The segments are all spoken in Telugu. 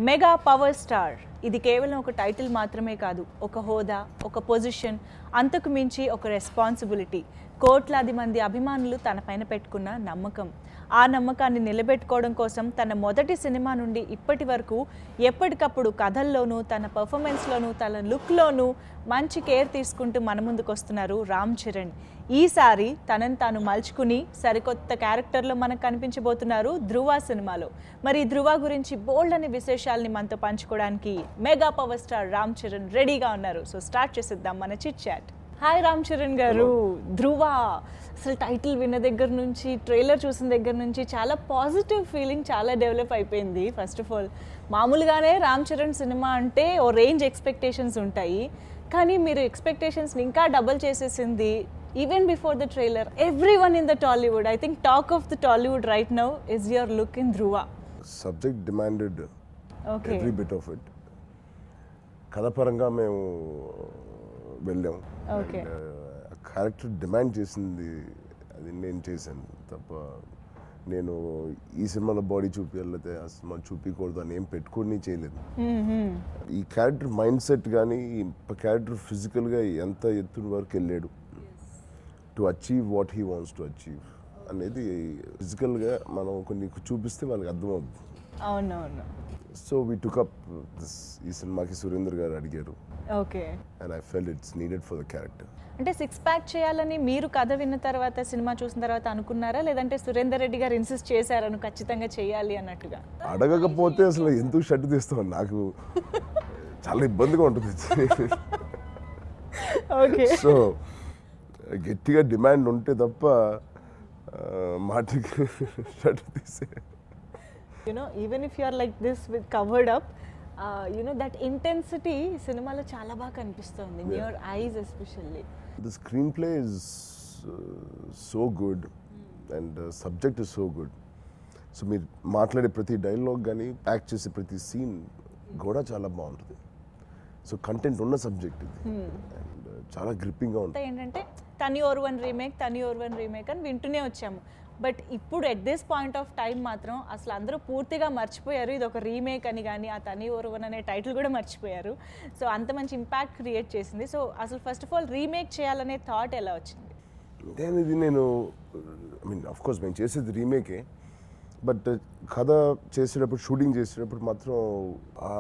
మెగా పవర్ స్టార్ ఇది కేవలం ఒక టైటిల్ మాత్రమే కాదు, ఒక హోదా, ఒక పొజిషన్, అంతకు మించి ఒక రెస్పాన్సిబిలిటీ. కోట్లాది మంది అభిమానులు తన పైన పెట్టుకున్న నమ్మకం. ఆ నమ్మకాన్ని నిలబెట్టుకోవడం కోసం తన మొదటి సినిమా నుండి ఇప్పటి వరకు ఎప్పటికప్పుడు కథల్లోనూ, తన పర్ఫార్మెన్స్లోనూ, తన లుక్లోనూ మంచి కేర్ తీసుకుంటూ మన ముందుకు వస్తున్నారు రామ్ చరణ్. ఈసారి తనని తాను మలుచుకుని సరికొత్త క్యారెక్టర్లో మనకు కనిపించబోతున్నారు ధృవ సినిమాలో. మరి ధృవ గురించి బోల్డ్ అనే విశేషాలని మనతో పంచుకోవడానికి mega power star Ram Charan రెడీగా ఉన్నారు. సో స్టార్ట్ చేసేద్దాం మన chit chat. Hi Ram Charan గారు. ధృవ అసలు టైటిల్ విన్న దగ్గర నుంచి, ట్రైలర్ చూసిన దగ్గర నుంచి చాలా పాజిటివ్ ఫీలింగ్ చాలా డెవలప్ అయిపోయింది. ఫస్ట్ ఆఫ్ ఆల్ మామూలుగానే రామ్ చరణ్ సినిమా అంటే ఓ రేంజ్ ఎక్స్పెక్టేషన్స్ ఉంటాయి, కానీ మీరు ఎక్స్పెక్టేషన్స్ని ఇంకా డబల్ చేసేసింది. Even before the trailer, everyone in the Tollywood, I think talk of the Tollywood right now is your look in Dhruva. Subject demanded every bit of it. కథపరంగా మేము వెళ్ళాం. క్యారెక్టర్ డిమాండ్ చేసింది అది నేను చేశాను తప్ప నేను ఈ సినిమాలో బాడీ చూపించలేతే ఆ సినిమా చూపించకూడదు అని ఏం పెట్టుకొని చేయలేదు. ఈ క్యారెక్టర్ మైండ్ సెట్ కానీ ఈ క్యారెక్టర్ ఫిజికల్గా ఎంత ఎత్తున వరకు వెళ్ళాడు to achieve what he wants to achieve అనేది ఫిజికల్గా మనం కొన్ని చూపిస్తే వాళ్ళకి అర్థమవుతుంది. అవునవును. So we took up this. ఈ సినిమాకి సురేందర్ గారు అడిగారు. Okay. And I felt it's needed for the character. అంటే 6 ప్యాక్ చేయాలని మీరు కథ విన్న తర్వాత, సినిమా చూసిన తర్వాత అనుకున్నారా, లేదంటే సురేందర్ రెడ్డి గారు ఇన్సిస్ట్ చేశారను ఖచ్చితంగా చేయాలి అన్నట్టుగా? అడగకపోతే అసలు ఎందుకు షర్ట్ తీస్తాం, నాకు చాలా ఇబ్బందిగా ఉంటుంది. ఓకే. సో గట్టిగా డిమాండ్ ఉంటే తప్ప మాటకి షర్ట్ తీసే. Even if you are like this with covered up, that intensity సినిమాలో చాలా బాగా కనిపిస్తుంది, in your eyes especially. The screenplay is so good and subject is so good. So మీరు మాట్లాడే ప్రతి డైలాగ్ కానీ యాక్ట్ చేసే ప్రతి సీన్ కూడా చాలా బాగుంటుంది. సో కంటెంట్ ఉన్న సబ్జెక్ట్ ఇది అండ్ చాలా గ్రిప్పింగ్గా ఉంటుంది. ఏంటంటే తని ఓర్ వన్ రీమేక్ అని వింటూనే వచ్చాము, బట్ ఇప్పుడు at this point of time మాత్రం అసలు అందరూ పూర్తిగా మర్చిపోయారు ఇది ఒక రీమేక్ అని, కానీ ఆ తని ఓర్ వన్ అనే టైటిల్ కూడా మర్చిపోయారు. సో అంత మంచి ఇంపాక్ట్ క్రియేట్ చేసింది. సో అసలు ఫస్ట్ ఆఫ్ ఆల్ రీమేక్ చేయాలనే థాట్ ఎలా వచ్చింది? నేను ఐ మీన్ ఆఫ్ కోర్స్ మేము చేసేది రీమేకే, బట్ కథ చేసేటప్పుడు, షూటింగ్ చేసేటప్పుడు మాత్రం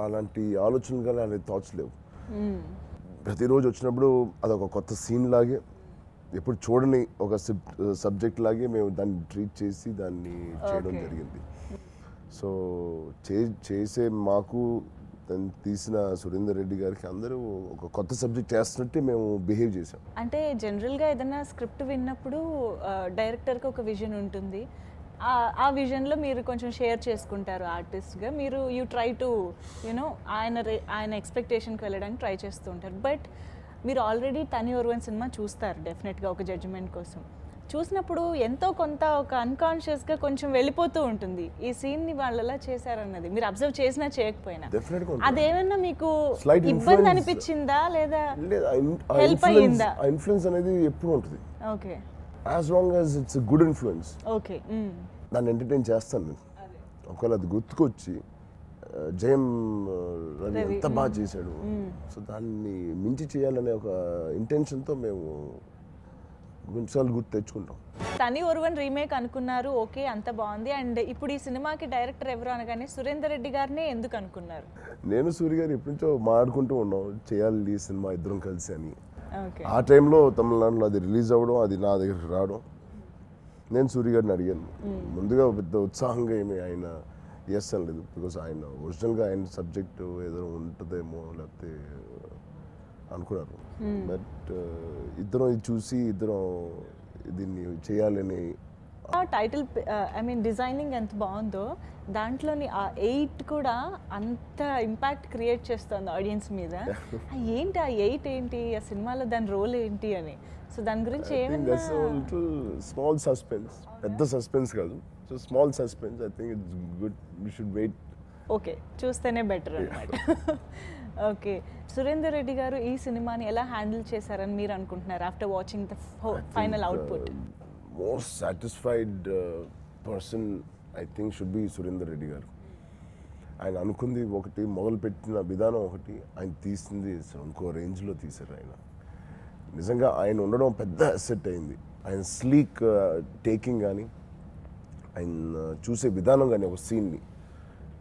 అలాంటి ఆలోచనలు కానీ అలాంటి థాట్స్ లేవు. ప్రతిరోజు వచ్చినప్పుడు అదొక కొత్త సీన్ లాగే, ఎప్పుడు చూడని ఒక సబ్జెక్ట్ లాగే మేము దాన్ని ట్రీట్ చేసి దాన్ని చేయడం జరిగింది. సో చేసే మాకు దాన్ని తీసిన సురేందర్ రెడ్డి గారికి అందరూ ఒక కొత్త సబ్జెక్ట్ చేస్తున్నట్టే మేము బిహేవ్ చేసాం. అంటే జనరల్గా ఏదైనా స్క్రిప్ట్ విన్నప్పుడు డైరెక్టర్కి ఒక విజన్ ఉంటుంది, ఆ విజన్లో మీరు కొంచెం షేర్ చేసుకుంటారు ఆర్టిస్ట్గా. మీరు యూ ట్రై టు ఆయన ఎక్స్పెక్టేషన్కి వెళ్ళడానికి ట్రై చేస్తూ ఉంటారు. బట్ మీరు ఆల్రెడీ తని ఓర్ వన్ సినిమా చూస్తారు డెఫినెట్గా ఒక జడ్జిమెంట్ కోసం. చూసినప్పుడు ఎంతో కొంత ఒక అన్కాన్షియస్గా కొంచెం వెళ్ళిపోతూ ఉంటుంది ఈ సీన్ని వాళ్ళు ఎలా చేశారన్నది. మీరు అబ్జర్వ్ చేసినా చేయకపోయినా అదేమన్నా మీకు ఇబ్బంది అనిపించిందా లేదా హెల్ప్ అయ్యిందా? ఇన్ఫ్లుయెన్స్ అనేది ఎప్పుడు ఉంటుంది. Okay. As long as it's good influence, okay, దాన్ని ఎంటర్టైన్ చేస్తాను నేను. ఒకవేళ అది గుర్తుకొచ్చి జయం రవి ఎంత బాగా చేశాడు, సో దాన్ని మించి చేయాలనే ఒక ఇంటెన్షన్తో మేము కొన్నిసార్లు గుర్తు తెచ్చుకుంటాం. తని ఓర్ వన్ రీమేక్ అనుకున్నారు, ఓకే, అంత బాగుంది. అండ్ ఇప్పుడు ఈ సినిమాకి డైరెక్టర్ ఎవరు అనగానే సురేందర్ రెడ్డి గారినే ఎందుకు అనుకున్నారు? నేను సూర్య గారు ఎప్పటి నుంచో మాట్లాడుకుంటూ ఉన్నాం చేయాలి ఈ సినిమా ఇద్దరం కలిసి అని. ఓకే. ఆ టైంలో తమిళనాడులో అది రిలీజ్ అవ్వడం, అది నా దగ్గరికి రావడం, నేను సూర్య గారిని అడిగాను. ముందుగా పెద్ద ఉత్సాహంగా ఏమి ఆయన ఎస్ అనలేదు, బికాస్ ఆయన ఒరిజినల్గా ఆయన సబ్జెక్టు ఏదో ఉంటుందేమో లేకపోతే అనుకున్నారు. బట్ ఇద్దరం ఇది చూసి ఇద్దరం దీన్ని చేయాలని. టైటిల్ ఐ మీన్ డిజైనింగ్ ఎంత బాగుందో, దాంట్లోని ఆ 8 కూడా అంత ఇంపాక్ట్ క్రియేట్ చేస్తుంది ఆడియన్స్ మీద. ఏంటి ఆ 8 ఏంటి, ఆ సినిమాలో దాని రోల్ ఏంటి అని. సో దాని గురించి ఏమైనా స్మాల్ సస్పెన్స్, పెద్ద సస్పెన్స్ కాదు, so small suspense. I think it's good, we should wait. Okay, చూస్తేనే బెటర్ అన్నమాట. ఓకే. సురేందర్ రెడ్డి గారు ఈ సినిమాని ఎలా హ్యాండిల్ చేశారని మీరు అనుకుంటున్నారు after watching the final output? Most satisfied person I think should be Surender Reddy గారు. ఆయన అనుకుంది ఒకటి, మొదలుపెట్టిన విధానం ఒకటి, ఆయన తీసింది ఇంకో రేంజ్లో తీశారు ఆయన. నిజంగా ఆయన ఉండడం పెద్ద అసెట్ అయింది. ఆయన స్లీక్ టేకింగ్ కానీ, ఆయన చూసే విధానం కానీ ఒక సీన్ని,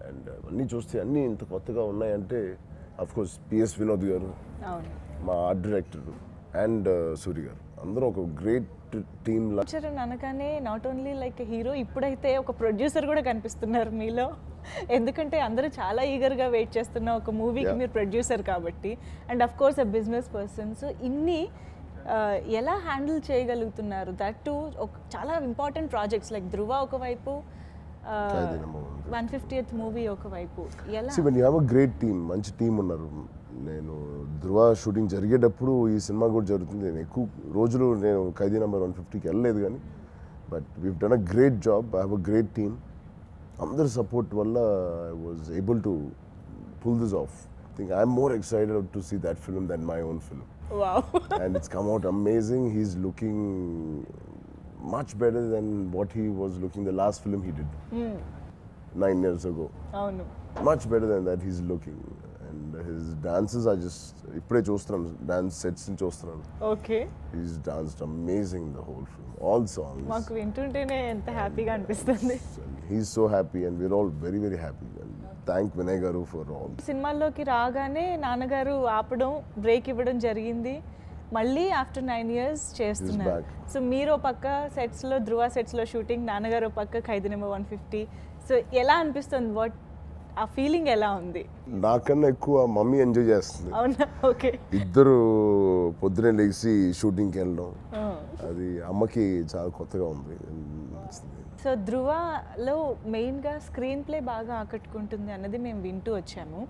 అండ్ అన్నీ చూస్తే అన్నీ ఇంత కొత్తగా ఉన్నాయంటే అఫ్కోర్స్ పిఎస్ వినోద్ గారు, మా ఆర్ట్ డైరెక్టర్ అండ్ సూరి గారు, అందరూ ఒక గ్రేట్ టీమ్. అనగానే నాట్ ఓన్లీ లైక్ హీరో, ఇప్పుడైతే ఒక ప్రొడ్యూసర్ కూడా కనిపిస్తున్నారు మీలో. ఎందుకంటే అందరూ చాలా ఈగర్గా వెయిట్ చేస్తున్న ఒక మూవీకి మీరు ప్రొడ్యూసర్ కాబట్టి, and of course a business person. So ఇన్ని ఎలా హ్యాండిల్ చేయగలుగుతున్నారు? దట్ టు చాలా ఇంపార్టెంట్ ప్రాజెక్ట్స్ లైక్ ధృవ ఒకవైపు, 150th మూవీ ఒకవైపు. ఎలా? You have a great team, మంచి టీం ఉన్నారు. నేను ధృవ షూటింగ్ జరిగేటప్పుడు ఈ సినిమా కూడా జరుగుతుంది. నేను ఎక్కువ రోజులు నేను ఖైదీ నెంబర్ 150కి వెళ్ళలేదు కానీ, but we done a great job. I have a great team. అందరి సపోర్ట్ వల్ల I was able to pull this off. I think I'm more excited to see that film than my own film. Wow. And it's come out amazing. He's looking much better than what he was looking the last film he did 9 years ago. Oh no. Much better than that he's looking. And his dances are just, ippade chustunanu, dance sets ni chustunanu. Okay. He's danced amazing the whole film, all songs. Maaku vintuntene enta happy ga anipistundi. He's so happy and we're all very very happy. And thank Vinay గారు ఫర్ ఆల్. సినిమాల్లోకి రాగానే నాన్నగారు ఆపడం, బ్రేక్ ఇవ్వడం జరిగింది. మళ్ళీ ఆఫ్టర్ 9 years చేస్తున్నారు. సో మీరు పక్క సెట్స్లో, ధృవ సెట్స్లో షూటింగ్, నాన్నగారు పక్క ఖైదీ నెంబర్ 150. సో ఎలా అనిపిస్తుంది? వాట్ ఆ ఫీలింగ్ ఎలా ఉంది? నాకన్నా ఎక్కువ మమ్మీ ఎంజాయ్ చేస్తుంది. అవునా? ఓకే. ఇద్దరు పొద్దునే లేచి షూటింగ్కి వెళ్ళడం, అది అమ్మకి చాలా కొత్తగా ఉంది. సో ధృవలో మెయిన్గా స్క్రీన్ ప్లే బాగా ఆకట్టుకుంటుంది అన్నది మేము వింటూ వచ్చాము.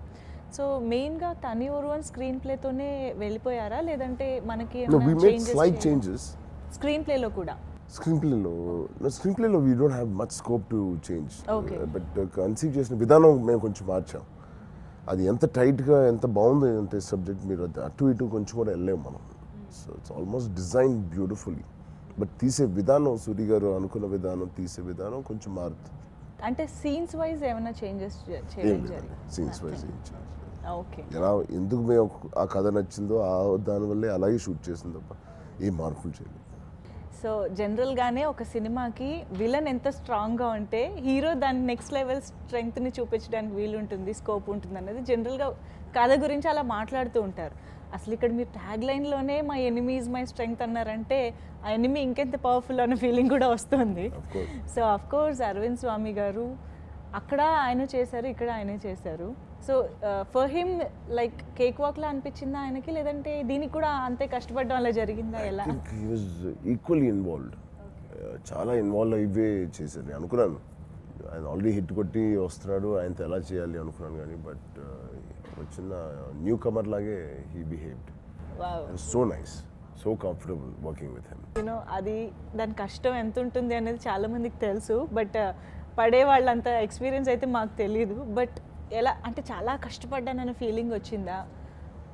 సో మెయిన్గా తని ఓర్వన్ స్క్రీన్ ప్లేతోనే వెళ్ళిపోయారా, లేదంటే మనకి స్క్రీన్ ప్లేలో కూడా? స్క్రీన్ ప్లేలో we don't have much scope to change, but conceive చేసిన విధానం మేము కొంచెం మార్చాం. అది ఎంత టైట్గా, ఎంత బాగుంది అంటే సబ్జెక్ట్, మీరు అటు ఇటు కొంచెం కూడా వెళ్ళలేము మనం. So it's almost design beautifully, but తీసే విధానం, సూరి గారు అనుకున్న విధానం, తీసే విధానం కొంచెం మారుతుంది. అంటే సీన్స్ వైజ్ ఏమైనా చేంజెస్ చేయలేదు? సీన్స్ వైజ్ ఏం చేంజ్. ఓకే. ఎలా, ఎందుకు మేము ఆ కథ నచ్చిందో దానివల్లే అలాగే షూట్ చేసింది తప్ప ఏం మార్పులు చేయలేదు. సో జనరల్గానే ఒక సినిమాకి విలన్ ఎంత స్ట్రాంగ్గా ఉంటే హీరో దాని నెక్స్ట్ లెవెల్ స్ట్రెంగ్త్ని చూపించడానికి వీలుంటుంది, స్కోప్ ఉంటుంది అన్నది జనరల్గా కథ గురించి అలా మాట్లాడుతూ ఉంటారు. అసలు ఇక్కడ మీరు ట్యాగ్ లైన్లోనే మై ఎనిమీస్ మై స్ట్రెంగ్త్ అన్నారంటే ఆ ఎనిమీ ఇంకెంత పవర్ఫుల్ అన్న ఫీలింగ్ కూడా వస్తుంది. So of course Arvind Swamy garu అక్కడ ఆయన చేశారు, ఇక్కడ ఆయనే చేశారు. సో ఫర్ హిమ్ లైక్ కేక్ వాక్లా అనిపించిందా ఆయనకి, లేదంటే దీనికి కూడా అంతే కష్టపడడం అలా జరిగిందా? ఎలా? He was equally involved. చాలా ఇన్వాల్వ్ అయ్యే చేశారు. నేను అనుకున్నాను ఆయన ఆల్రెడీ హిట్ కొట్టి వస్తున్నాడు, ఆయనతో ఎలా చేయాలి అనుకున్నాను కానీ, బట్ వచ్చిన న్యూ కమర్ లాగే he behaved. So nice, so comfortable working with him. You know అది దాని కష్టం ఎంత ఉంటుంది అనేది చాలా మందికి తెలుసు, బట్ పడే వాళ్ళంత ఎక్స్పీరియన్స్ అయితే మాకు తెలియదు. బట్ ఎలా అంటే చాలా కష్టపడ్డానన్న ఫీలింగ్ వచ్చిందా,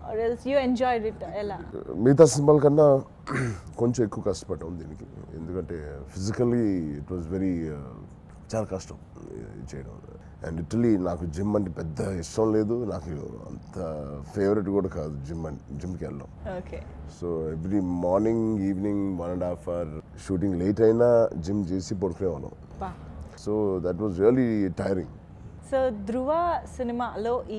or else you enjoyed it? ఎలా? మిగతా సినిమాల కన్నా కొంచెం ఎక్కువ కష్టపడ్డాం దీనికి, ఎందుకంటే ఫిజికల్లీ ఇట్ వాజ్ వెరీ, చాలా కష్టం చేయడం. అండ్ లిటరలీ నాకు జిమ్ అంటే పెద్ద ఇష్టం లేదు, నాకు అంత ఫేవరెట్ కూడా కాదు జిమ్కి వెళ్ళడం. So every morning evening 1.5 hour shooting late అయినా జిమ్ చేసి పడుకునేవాళ్ళం. So that was really tiring. So Dhruva సినిమాలో ఈ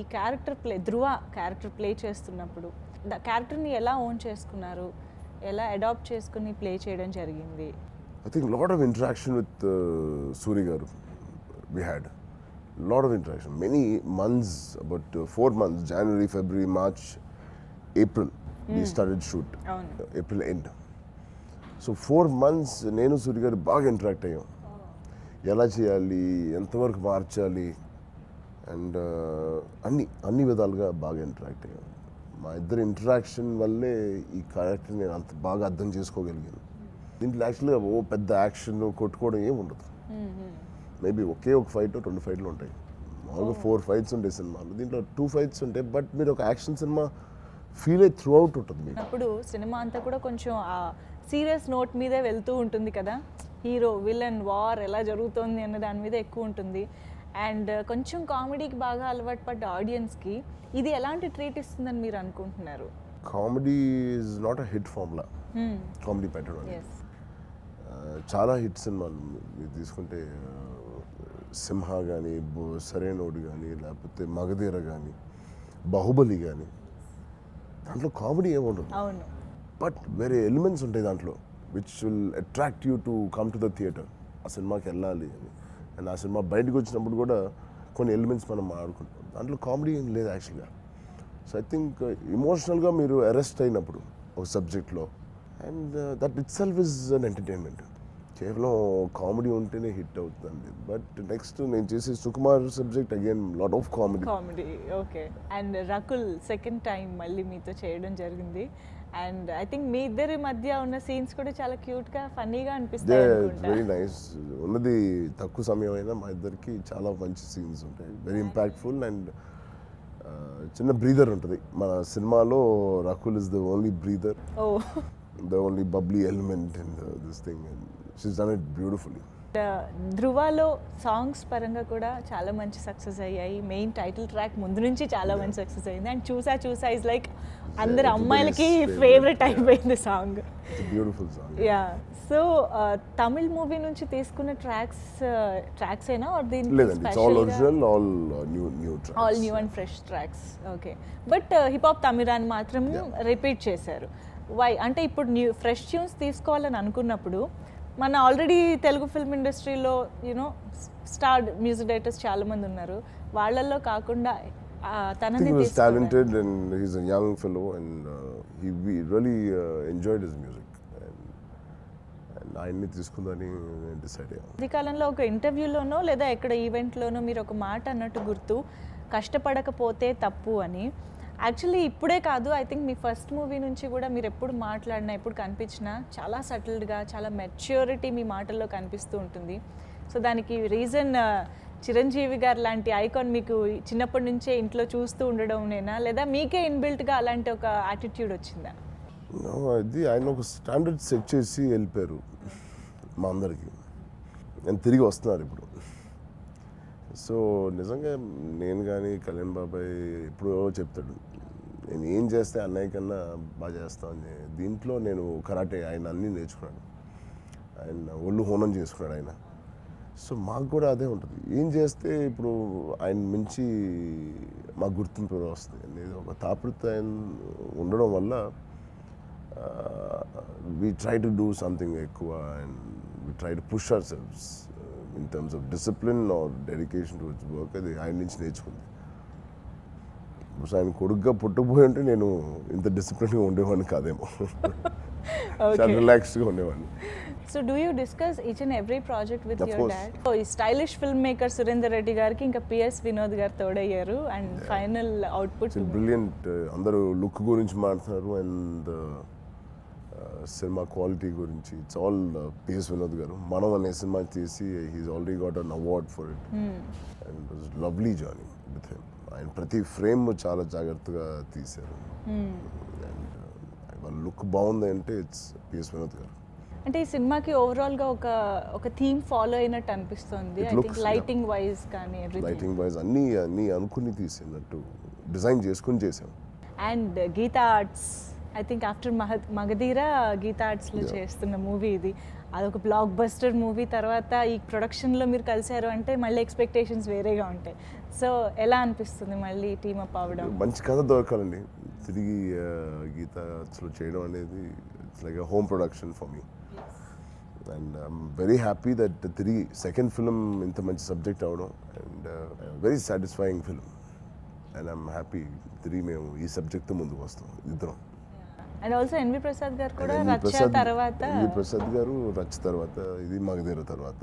ధృవ క్యారెక్టర్ ప్లే చేస్తున్నప్పుడు క్యారెక్టర్ని ఎలా ఓన్ చేసుకున్నారు, ఎలా అడాప్ట్ చేసుకుని ప్లే చేయడం జరిగింది? I think a lot of interaction with Suri garu. We had a lot of interaction. Many months, about 4 months, January, February, March, April, we started shoot. April end. So 4 months, nenu Suri garu baga interact ayyam. Ela cheyali, entavaraku marchali, and anni vidaluga baga interact ayyam. మా ఇద్దరు ఇంటరాక్షన్ వల్లే ఈ క్యారెక్టర్ నేను అంత బాగా అర్థం చేసుకోగలిగాను. దీంట్లో యాక్చువల్గా పెద్ద యాక్షన్ కొట్టుకోవడం ఏమి ఉండదు. మేబీ ఒకే ఒక ఫైట్ 2 ఫైట్లు ఉంటాయి. మామూలుగా 4 ఫైట్స్ ఉంటాయి సినిమాలో, దీంట్లో 2 ఫైట్స్ ఉంటాయి. బట్ మీరు ఒక యాక్షన్ సినిమా ఫీల్ అయ్యి త్రూ అవుట్ ఉంటుంది. అప్పుడు సినిమా అంతా కూడా కొంచెం సీరియస్ నోట్ మీదే వెళ్తూ ఉంటుంది కదా, హీరో విలన్ వార్ ఎలా జరుగుతుంది అన్న దాని మీద ఎక్కువ ఉంటుంది. అండ్ కొంచెం కామెడీకి బాగా అలవాటు పడ్డ ఆడియన్స్కి ఇది ఎలాంటి ట్రీట్ ఇస్తుందని మీరు అనుకుంటున్నారు? Comedy is not a hit formula. Comedy పెట్టడం అనేది చాలా హిట్ సినిమాలు మీరు తీసుకుంటే సింహ కానీ, సరైనోడు కానీ, లేకపోతే మగధీర కానీ, బాహుబలి కానీ, దాంట్లో కామెడీ ఏముండదు. అవును. బట్ వేరే ఎలిమెంట్స్ ఉంటాయి దాంట్లో which will attract you to come to the theatre. ఆ సినిమాకి వెళ్ళాలి అని. అండ్ ఆ సినిమా బయటకు వచ్చినప్పుడు కూడా కొన్ని ఎలిమెంట్స్ మనం ఆడుకుంటాం. దాంట్లో కామెడీ ఏం లేదు యాక్చువల్గా. సో ఐ థింక్ ఇమోషనల్గా మీరు అరెస్ట్ అయినప్పుడు ఒక సబ్జెక్ట్లో, and that it self is an entertainment. కేవలం కామెడీ ఉంటేనే హిట్ అవుతుంది. బట్ నెక్స్ట్ నేను చేసే Sukumar subject again lot of comedy. Okay. And Rakul second time మళ్ళీ మీతో చేయడం జరిగింది. అండ్ ఐ థింక్ మీ ఇద్దరి మధ్య ఉన్న సీన్స్ కూడా చాలా క్యూట్గా ఫన్నీగా అనిపిస్తాయి. Very nice. ఉన్నది తక్కువ సమయం అయినా మా ఇద్దరికి చాలా మంచి సీన్స్ ఉంటాయి. Very impactful. అండ్ చిన్న బ్రీదర్ ఉంటుంది మన సినిమాలో. Rakul is the only breather, the only bubbly element in this thing. She's done it beautifully. ధృవాలో సాంగ్స్ పరంగా కూడా చాలా మంచి సక్సెస్ అయ్యాయి. మెయిన్ టైటిల్ ట్రాక్ ముందు నుంచి చాలా మంచి సక్సెస్ అయింది. అండ్ చూసా ఇస్ లైక్ అందరు అమ్మాయిలకి ఫేవరెట్ అయిపోయింది song. Beautiful song. Yeah. So Tamil movie నుంచి తీసుకున్న ట్రాక్స్ అయినా లేదండి, all original, all new and fresh tracks. Okay. But hip hop తమిళాన్ని మాత్రం రిపీట్ చేశారు. వై అంటే ఇప్పుడు ఫ్రెష్ ట్యూన్స్ తీసుకోవాలని అనుకున్నప్పుడు మన ఆల్రెడీ తెలుగు ఫిల్మ్ ఇండస్ట్రీలో యూనో స్టార్ మ్యూజిక్ డైరెక్టర్స్ చాలా మంది ఉన్నారు. వాళ్ళల్లో కాకుండా తనని talented and he's a young fellow and we really enjoyed his music and ఆయన్ని తీసుకుందని డిసైడ్ అయ్యాం. ఈ కాలంలో ఒక ఇంటర్వ్యూలోనో లేదా ఎక్కడ ఈవెంట్లోనో మీరు ఒక మాట అన్నట్టు గుర్తు, కష్టపడకపోతే తప్పు అని. యాక్చువల్లీ ఇప్పుడే కాదు, I think me first movie నుంచి కూడా మీరు ఎప్పుడు మాట్లాడినా, ఎప్పుడు కనిపించినా చాలా సటిల్డ్గా, చాలా మెచ్యూరిటీ మీ మాటల్లో కనిపిస్తూ ఉంటుంది. సో దానికి రీజన్ చిరంజీవి గారు లాంటి ఐకాన్ మీకు చిన్నప్పటి నుంచే ఇంట్లో చూస్తూ ఉండడం నేనా, లేదా మీకే ఇన్బిల్ట్గా అలాంటి ఒక యాటిట్యూడ్ వచ్చిందా? అది ఆయన ఒక స్టాండర్డ్ సెట్ చేసి వెళ్ళిపోయారు మా అందరికీ. నేను తిరిగి వస్తున్నారు ఇప్పుడు. సో నిజంగా నేను కానీ కళ్యాణ్ బాబాయ్ ఎప్పుడో చెప్తాడు, నేను ఏం చేస్తే అన్నయ్య కన్నా బాగా చేస్తాను. దీంట్లో నేను కరాటే ఆయన అన్నీ నేర్చుకున్నాను, ఆయన ఒళ్ళు హోనం చేసుకున్నాడు ఆయన. సో మాకు కూడా అదే ఉంటుంది, ఏం చేస్తే ఇప్పుడు ఆయన మించి మాకు గుర్తింపు వస్తుంది అనేది ఒక తాపృత ఉండడం వల్ల we try to do something ఎక్కువ and we try to push ourselves in terms of discipline or dedication towards work. అది ఆయన నుంచి నేర్చుకుంది. ఆయన కొడుకుగా పుట్టబోయి ఉంటే నేను ఇంత డిసిప్లిన్గా ఉండేవాడిని కాదేమో, చాలా రిలాక్స్డ్గా ఉండేవాడిని. So do you discuss each and every project with your dad? So ఈ stylish film maker Surender Reddy గారికి ఇంకా పిఎస్ వినోద్ గారు తోడయ్యారు అండ్ ఫైనల్ అవుట్పుట్ బ్రిలియంట్. అందరూ లుక్ గురించి మాట్లాడుతున్నారు అండ్ సినిమా క్వాలిటీ గురించి. It's all PS Vinod garu. Manam అనే సినిమా తీసి he's already got an award for it and it was lovely journey with him. ఆయన ప్రతి ఫ్రేమ్ చాలా జాగ్రత్తగా తీశారు అండ్ వాళ్ళ లుక్ బాగుంది అంటే ఇట్స్ పిఎస్ వినోద్ గారు. అంటే ఈ సినిమాకి ఓవరాల్గా ఒక థీమ్ ఫాలో అయినట్టు అనిపిస్తుంది. లైటింగ్ వైజ్ కానీ లైటింగ్ వైజ్ అన్నీ అనుకుని తీసినట్టు డిజైన్ చేసుకుని చేసాం. And Geetha Arts, I think after Magadheera Geetha ఆర్ట్స్లో చేస్తున్న మూవీ ఇది. అదొక బ్లాక్ బస్టర్ మూవీ. తర్వాత ఈ ప్రొడక్షన్లో మీరు కలిశారు అంటే మళ్ళీ ఎక్స్పెక్టేషన్స్ వేరేగా ఉంటాయి. సో ఎలా అనిపిస్తుంది మళ్ళీ టీమ్ అప్ అవ్వడం? మంచి కథ దొరకాలండి తిరిగి గీతా ఆర్ట్స్లో చేయడం అనేది. It's like a home production for me and I'm very happy that తిరిగి సెకండ్ ఫిల్మ్ ఇంత మంచి సబ్జెక్ట్ అవడం and very satisfying film and I'm happy తిరిగి మేము ఈ సబ్జెక్ట్తో ముందుకు వస్తాం ఇద్దరం. అండ్ ఆల్సో ఎన్వి ప్రసాద్ గారు కూడా రచ్చ తర్వాత, ఎన్వి ప్రసాద్ గారు రచ్చ తర్వాత, ఇది మగధీర తర్వాత.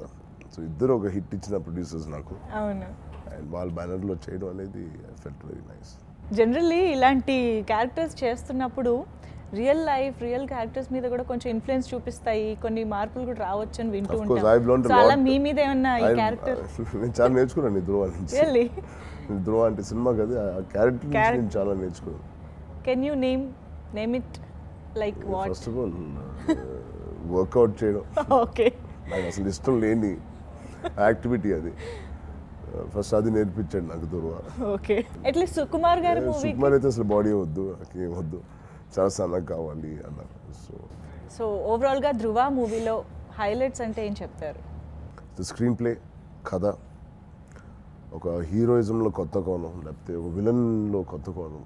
సో ఇద్దరు ఒక హిట్ ఇచ్చిన ప్రొడ్యూసర్స్ నాకు. అవును. అండ్ వాళ్ళ బ్యానర్లో చేయడం అనేది I felt very nice. Generally ఇలాంటి క్యారెక్టర్స్ చేస్తున్నప్పుడు రియల్ క్యారెక్టర్స్ మీద కూడా కొంచెం ఇన్ఫ్లుయెన్స్ చూపిస్తాయి, కొన్ని మార్పులు కూడా రావచ్చు అని వింటూ ఉంటాం. చాలా మీ మీద ఏమన్నా ఈ క్యారెక్టర్? నేను చాలా నేర్చుకున్నాను ధ్రువ నుంచి. ధ్రువ అంటే సినిమా కదా, ఆ క్యారెక్టర్ నుంచి నేను చాలా నేర్చుకున్నాను. Can you name it like what? First of all workout చేయడం. ఓకే. నాకు అసలు ఇష్టం లేని యాక్టివిటీ అది. ఫస్ట్ అది నేర్పించాడు నాకు ధృవ. ఓకే, అట్లీస్ట్ సుకుమార్ గారి మూవీ సుకుమార్ అయితే అసలు బాడీ వద్దు, నాకు ఏం వద్దు, చాలా సన్నగా కావాలి అన్నారు. సో ఓవరాల్గా ధృవ మూవీలో హైలైట్స్ అంటే ఏం చెప్తారు? స్క్రీన్ ప్లే, కథ, ఒక హీరోయిజంలో కొత్త కోణం, లేకపోతే ఒక విలన్లో కొత్త కోణం,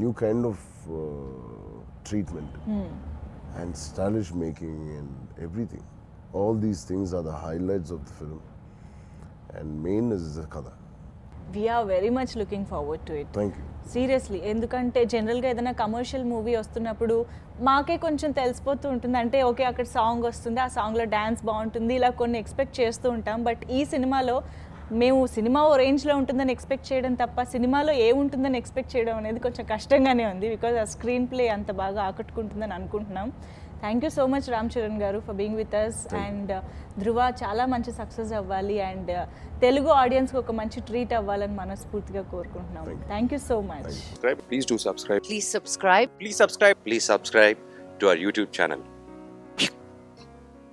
new kind of treatment and stylish making and everything. All these things are the highlights of the film and main is the కథ. We are very much looking forward to it. Thank you. Seriously, ఎందుకంటే జనరల్గా ఏదైనా కమర్షియల్ మూవీ వస్తున్నప్పుడు మాకే కొంచెం తెలిసిపోతూ ఉంటుంది. అంటే ఓకే, అక్కడ సాంగ్ వస్తుంది, ఆ సాంగ్లో డ్యాన్స్ బాగుంటుంది, ఇలా కొన్ని ఎక్స్పెక్ట్ చేస్తూ ఉంటాం. బట్ ఈ సినిమాలో మేము సినిమా ఓ రేంజ్లో ఉంటుందని ఎక్స్పెక్ట్ చేయడం తప్ప సినిమాలో ఏముంటుందని ఎక్స్పెక్ట్ చేయడం అనేది కొంచెం కష్టంగానే ఉంది. బికాజ్ ఆ స్క్రీన్ ప్లే అంత బాగా ఆకట్టుకుంటుందని అనుకుంటున్నాం. Thank you so much Ram Charan garu for being with us. And Dhruva చాలా మంచి సక్సెస్ అవ్వాలి అండ్ తెలుగు ఆడియన్స్కి ఒక మంచి ట్రీట్ అవ్వాలని మనస్ఫూర్తిగా కోరుకుంటున్నాం. Thank you so much. Please do subscribe. Please subscribe. Please subscribe. Please subscribe to our YouTube channel.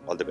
All the best.